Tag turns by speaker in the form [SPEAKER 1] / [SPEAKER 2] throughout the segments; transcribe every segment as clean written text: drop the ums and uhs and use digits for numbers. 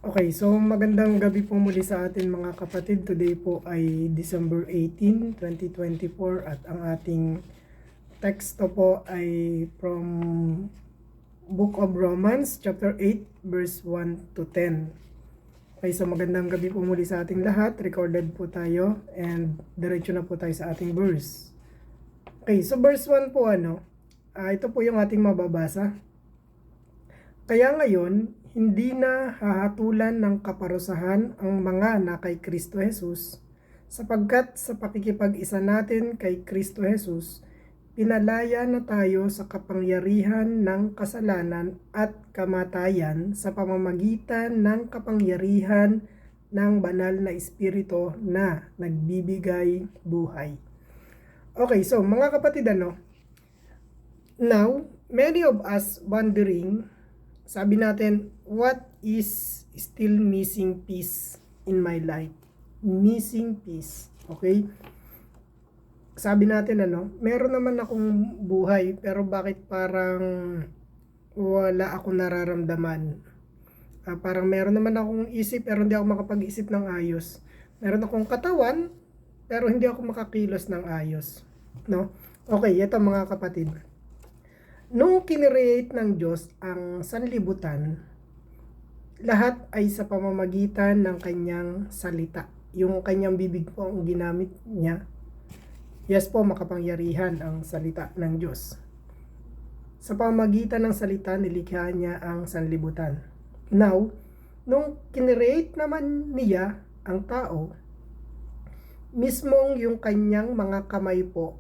[SPEAKER 1] Okay, so magandang gabi po muli sa atin mga kapatid. Today po ay December 18, 2024 at ang ating teksto po ay from Book of Romans, chapter 8, verse 1 to 10. Okay, so magandang gabi po muli sa ating lahat. Recorded po tayo and diretso na po tayo sa ating verse. Okay, so verse 1 po ito po yung ating mababasa. Kaya ngayon, hindi na hahatulan ng kaparusahan ang mga na kay Kristo Jesus, sapagkat sa pakikipag-isa natin kay Kristo Jesus, pinalaya na tayo sa kapangyarihan ng kasalanan at kamatayan sa pamamagitan ng kapangyarihan ng banal na Espiritu na nagbibigay buhay. Okay, so mga kapatid, now, many of us wondering, sabi natin, what is still missing piece in my life? Missing piece. Okay? Sabi natin, meron naman akong buhay, pero bakit parang wala akong nararamdaman? Parang meron naman akong isip, pero hindi ako makapag-isip ng ayos. Meron akong katawan, pero hindi ako makakilos ng ayos. No? Okay, ito mga kapatid. Nung kinreate ng Diyos ang sanlibutan, lahat ay sa pamamagitan ng kanyang salita. Yung kanyang bibig po ang ginamit niya. Yes po, makapangyarihan ang salita ng Diyos. Sa pamamagitan ng salita, nilikha niya ang sanlibutan. Now, nung kinreate naman niya ang tao, mismong yung kanyang mga kamay po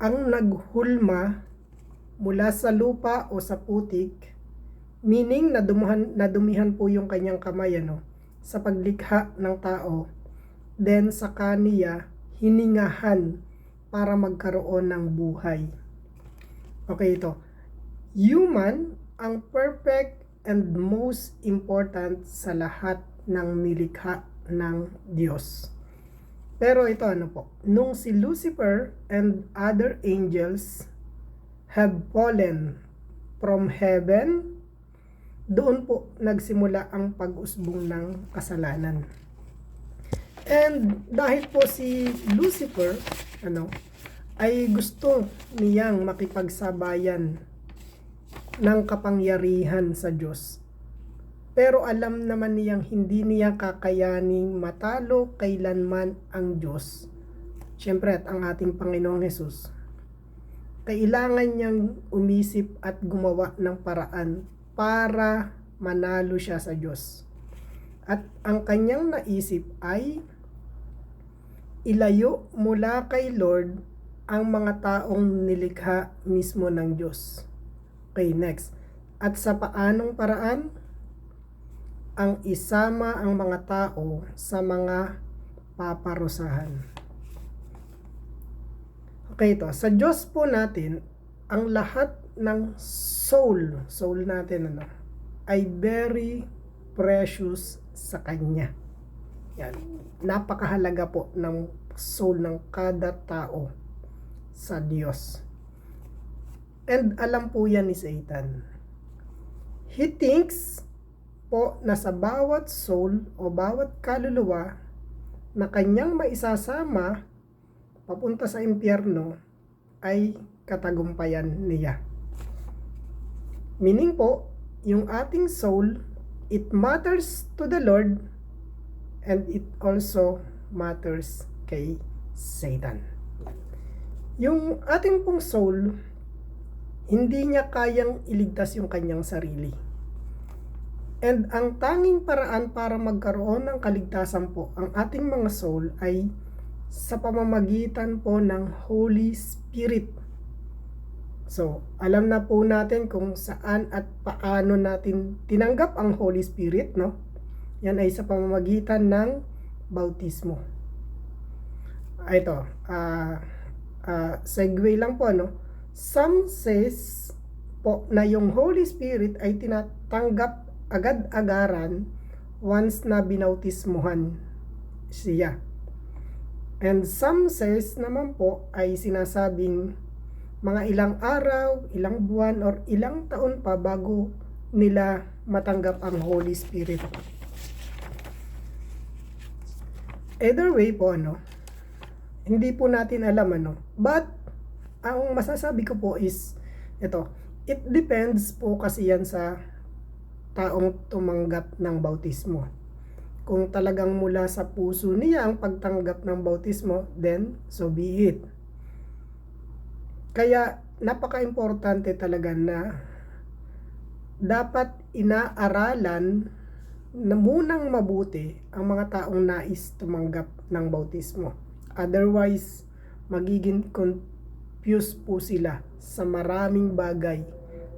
[SPEAKER 1] ang naghulma mula sa lupa o sa putik, meaning nadumihan po yung kanyang kamay sa paglikha ng tao. Then sa kaniya hiningahan para magkaroon ng buhay. Okay, ito. Human ang perfect and most important sa lahat ng nilikha ng Diyos. Pero ito po, nung si Lucifer and other angels have fallen from heaven, doon po nagsimula ang pag-usbong ng kasalanan. And dahil po si Lucifer ay gusto niyang makipagsabayan ng kapangyarihan sa Diyos. Pero alam naman niyang hindi niya kakayaning matalo kailanman ang Diyos. Siyempre at ang ating Panginoong Hesus. Kailangan niyang umisip at gumawa ng paraan para manalo siya sa Diyos. At ang kanyang naisip ay ilayo mula kay Lord ang mga taong nilikha mismo ng Diyos. Okay, next. At sa paanong paraan? Ang isama ang mga tao sa mga paparusahan. Okay, ito. Sa Diyos po natin, ang lahat ng soul natin ay very precious sa Kanya. Yan. Napakahalaga po ng soul ng kada tao sa Diyos. And alam po yan ni Satan. He thinks po na sa bawat soul o bawat kaluluwa na kanyang maisasama papunta sa impyerno ay katagumpayan niya. Meaning po, yung ating soul, it matters to the Lord and it also matters kay Satan. Yung ating pong soul, hindi niya kayang iligtas yung kanyang sarili. And ang tanging paraan para magkaroon ng kaligtasan po ang ating mga soul ay sa pamamagitan po ng Holy Spirit. So, alam na po natin kung saan at paano natin tinanggap ang Holy Spirit, Yan ay sa pamamagitan ng bautismo. Ito, segue lang po, Some says po na yung Holy Spirit ay tinatanggap agad-agaran once na binautismuhan siya. And some says naman po ay sinasabing mga ilang araw, ilang buwan, or ilang taon pa bago nila matanggap ang Holy Spirit. Either way po, hindi po natin alam, but ang masasabi ko po is ito, it depends po kasi yan sa taong tumanggap ng bautismo. Kung talagang mula sa puso niya ang pagtanggap ng bautismo, then so be it. Kaya napaka-importante talaga na dapat inaaralan na munang mabuti ang mga taong nais tumanggap ng bautismo. Otherwise, magiging confused po sila sa maraming bagay,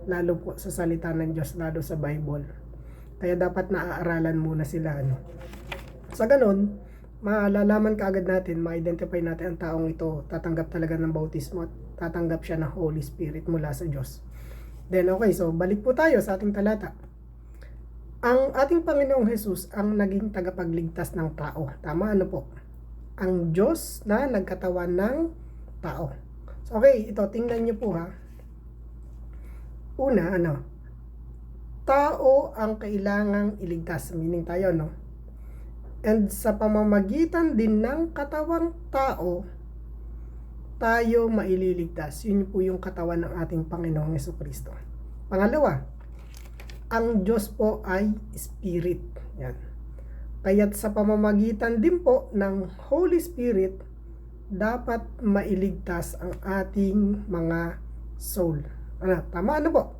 [SPEAKER 1] lalo po sa salita ng Diyos, lalo sa Bible. Kaya dapat naaaralan muna sila. Sa ganun, malalaman kaagad natin, ma-identify natin ang taong ito tatanggap talaga ng bautismo at tatanggap siya ng Holy Spirit mula sa Diyos. Then okay, so balik po tayo sa ating talata. Ang ating Panginoong Jesus ang naging tagapagligtas ng tao. Tama, po? Ang Diyos na nagkatawan ng tao. So okay, ito, tingnan nyo po ha. Una, tao ang kailangang iligtas. Meaning tayo, And sa pamamagitan din ng katawang tao, tayo maililigtas. Yun po yung katawan ng ating Panginoong Jesucristo. Pangalawa, ang Diyos po ay Spirit. Yan. Kaya't sa pamamagitan din po ng Holy Spirit, dapat mailigtas ang ating mga soul. Tama po.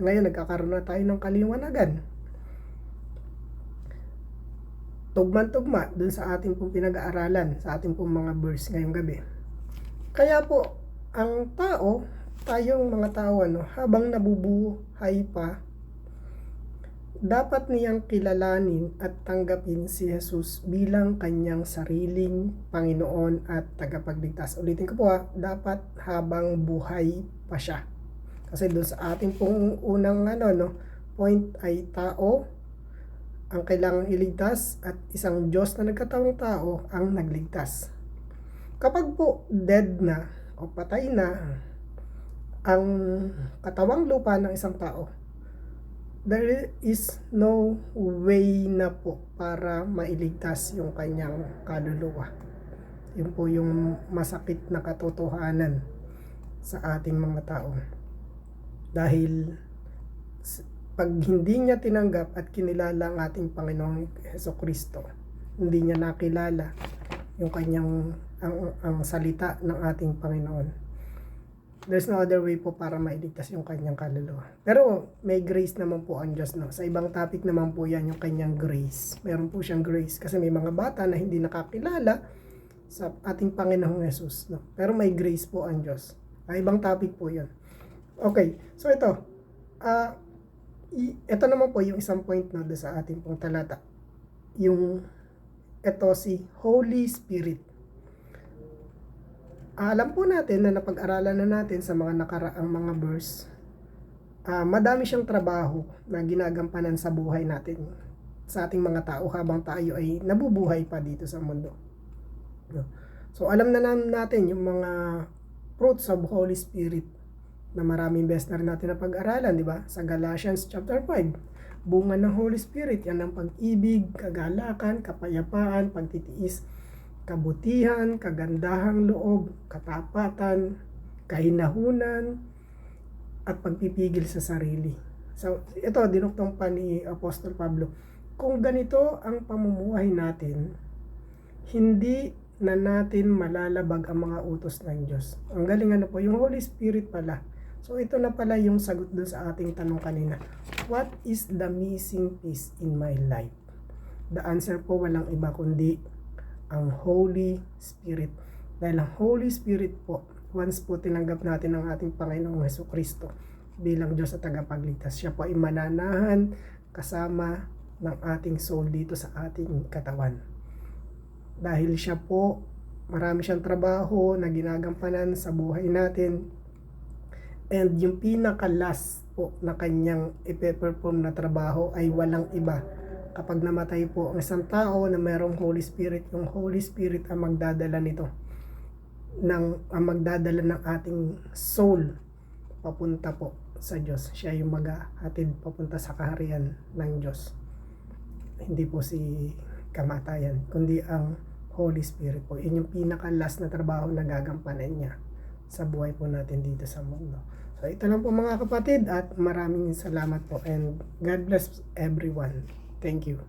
[SPEAKER 1] Ngayon nagkakaroon na tayo ng kaliwanagan. Tugma-tugma dun sa ating pong pinag-aaralan, sa ating pong mga verse ngayong gabi. Kaya po, ang tao, tayong mga tao, habang nabubuhay pa, dapat niyang kilalanin at tanggapin si Jesus bilang kanyang sariling Panginoon at tagapagligtas. Ulitin ko po dapat habang buhay pa siya. Kasi doon sa ating pong unang point ay tao ang kailangang iligtas at isang Diyos na nagkatawang tao ang nagligtas. Kapag po dead na o patay na ang katawang lupa ng isang tao, there is no way na po para mailigtas yung kanyang kaluluwa. Yun po yung masakit na katotohanan sa ating mga tao. Dahil pag hindi niya tinanggap at kinilala ang ating Panginoong Jesucristo, hindi niya nakilala yung kanyang ang salita ng ating Panginoon, there's no other way po para mailigtas yung kanyang kaluluwa. Pero may grace naman po ang Diyos. Sa ibang topic naman po yan yung kanyang grace. Meron po siyang grace kasi may mga bata na hindi nakakilala sa ating Panginoong Jesus. Pero may grace po ang Diyos. Ibang topic po yan. Okay, so ito naman po yung isang point sa ating pong talata. Yung ito si Holy Spirit. Alam po natin na napag-aralan na natin sa mga nakaraang mga verse, madami siyang trabaho na ginagampanan sa buhay natin, sa ating mga tao habang tayo ay nabubuhay pa dito sa mundo. So alam na natin yung mga fruits of Holy Spirit na maraming beses na rin natin na pag-aralan, di ba? Sa Galatians chapter 5, bunga ng Holy Spirit, yan ang pag-ibig, kagalakan, kapayapaan, pagtitiis, kabutihan, kagandahang loob, katapatan, kahinahunan, at pagpipigil sa sarili. So, ito, dinuktong pa ni Apostol Pablo. Kung ganito ang pamumuhay natin, hindi na natin malalabag ang mga utos ng Diyos. Ang galing po, yung Holy Spirit pala. So, ito na pala yung sagot dun sa ating tanong kanina. What is the missing piece in my life? The answer po walang iba kundi ang Holy Spirit. Dahil ang Holy Spirit po, once po tinanggap natin ang ating Panginoong Jesucristo bilang Diyos at tagapagligtas, siya po ay mananahan kasama ng ating soul dito sa ating katawan. Dahil siya po, marami siyang trabaho na ginagampanan sa buhay natin. And yung pinaka-last po na kanyang ipe-perform na trabaho ay walang iba. Kapag namatay po ang isang tao na mayroong Holy Spirit, yung Holy Spirit ang magdadala nito, ang magdadala ng ating soul papunta po sa Diyos. Siya yung maghahatid papunta sa kaharian ng Diyos. Hindi po si kamatayan, kundi ang Holy Spirit po. Yun yung pinaka-last na trabaho na gagampanan niya sa buhay po natin dito sa mundo. So ito lang po mga kapatid, at maraming salamat po, and God bless everyone. Thank you.